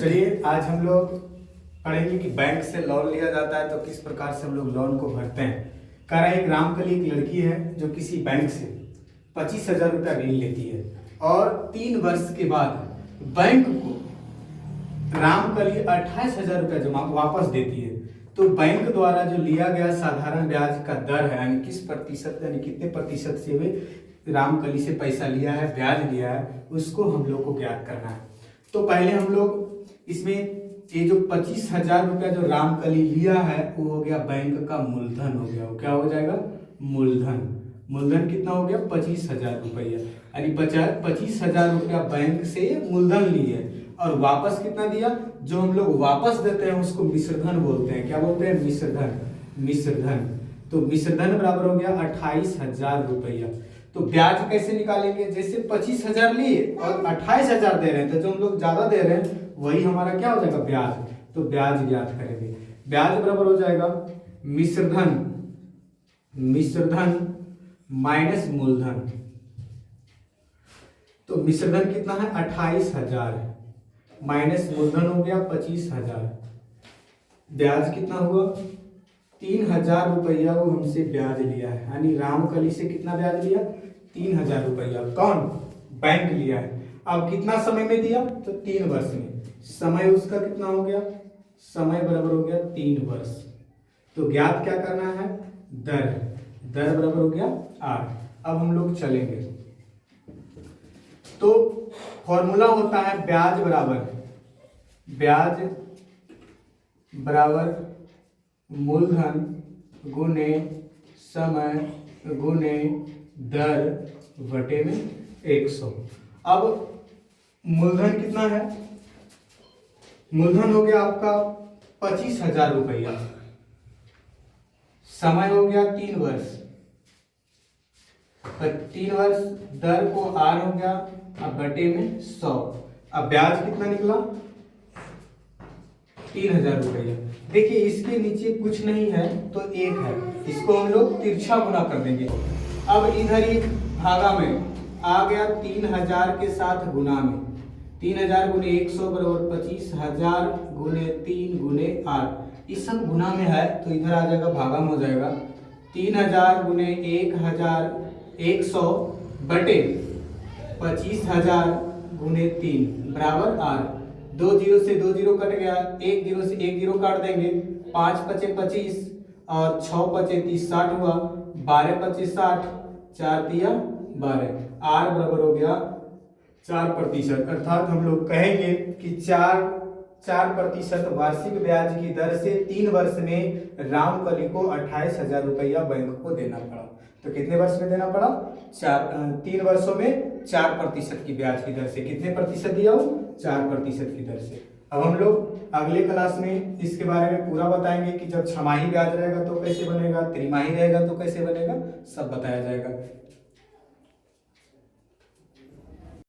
चलिए आज हम लोग पढ़ेंगे कि बैंक से लोन लिया जाता है तो किस प्रकार से हम लोग लोन को भरते हैं। कह रहा है एक रामकली एक लड़की है जो किसी बैंक से 25,000 रुपया ऋण लेती है और 3 वर्ष के बाद बैंक को रामकली 28,000 रुपया जमा वापस देती है। तो बैंक द्वारा जो लिया गया साधारण ब्याज का दर है यानी किस प्रतिशत यानी कितने प्रतिशत से वे रामकली से पैसा लिया है, ब्याज लिया है, उसको हम लोग को ज्ञात करना है। तो पहले हम लोग इसमें ये जो 25,000 रुपया जो रामकली लिया है वो हो गया बैंक का मूलधन हो गया। वो क्या हो जाएगा? मूलधन। मूलधन कितना हो गया? 25,000 रुपया। यानी 25,000 रुपया बैंक से मूलधन लिए और वापस कितना दिया? जो हम लोग वापस देते हैं उसको मिश्रधन बोलते हैं। क्या बोलते हैं? मिश्रधन। मिश्रधन। तो मिश्रधन बराबर हो गया 28,000 रुपया। तो ब्याज कैसे निकालेंगे? जैसे 25,000 लिए और 28,000 दे रहे हैं तो जो हम लोग ज्यादा दे रहे हैं वही हमारा क्या हो जाएगा? ब्याज। तो ब्याज ज्ञात करेंगे। ब्याज बराबर हो जाएगा मिश्रधन, मिश्रधन माइनस मूलधन। तो मिश्रधन कितना है? 28,000 माइनस मूलधन हो गया 25,000। ब्याज कितना हुआ? 3,000 रुपया वो हमसे ब्याज लिया है। यानी रामकली से कितना ब्याज लिया? 3,000 रुपया। कौन? बैंक लिया है। अब कितना समय में दिया? तो 3 वर्ष में। समय उसका कितना हो गया? समय बराबर हो गया 3 वर्ष। तो ज्ञात क्या करना है? दर। दर बराबर हो गया 8। अब हम लोग चलेंगे तो फॉर्मूला होता है ब्याज बराबर मूलधन गुने समय गुने दर बटे में 100। अब मूलधन कितना है? मूलधन हो गया आपका 25,000 रुपया। समय हो गया 3 वर्ष। 3 वर्ष दर को आर हो गया अब बटे में 100। अब ब्याज कितना निकला? 3,000 रुपया। देखिए इसके नीचे कुछ नहीं है तो 1 है, इसको हम लोग तिरछा गुना कर देंगे। अब इधर ही भागा में आ गया 3,000 के साथ गुना में। 3,000 गुने 100 बराबर 25,000 गुने 3 गुने 8। इस सब गुना में है तो इधर आ जाएगा भागा में हो जाएगा 3,000 गुने 1,100 बटे 25,000 गुने 3 बराबर 8। 2 जीरो से 2 जीरो कट गया, 1 जीरो से 1 जीरो काट देंगे। 5 पचे 25 और 6 पचे 30 60 हुआ। 12 पचे 60, 4 दिया 12। आर बराबर हो गया 4%। अर्थात हम लोग कहेंगे कि 4% वार्षिक ब्याज की दर से 3 वर्ष में रामकली को 28,000 रुपया बैंक को देना पड़ा। तो कितने वर्ष में देना पड़ा? 3 वर्षों में 4% की ब्याज की दर से। कितने प्रतिशत दिया हो? 4% की दर से। अब हम लोग अगले क्लास में इसके बारे में पूरा बताएंगे कि जब छमाही ब्याज रहेगा तो कैसे बनेगा, त्रिमाही रहेगा तो कैसे बनेगा, सब बताया जाएगा।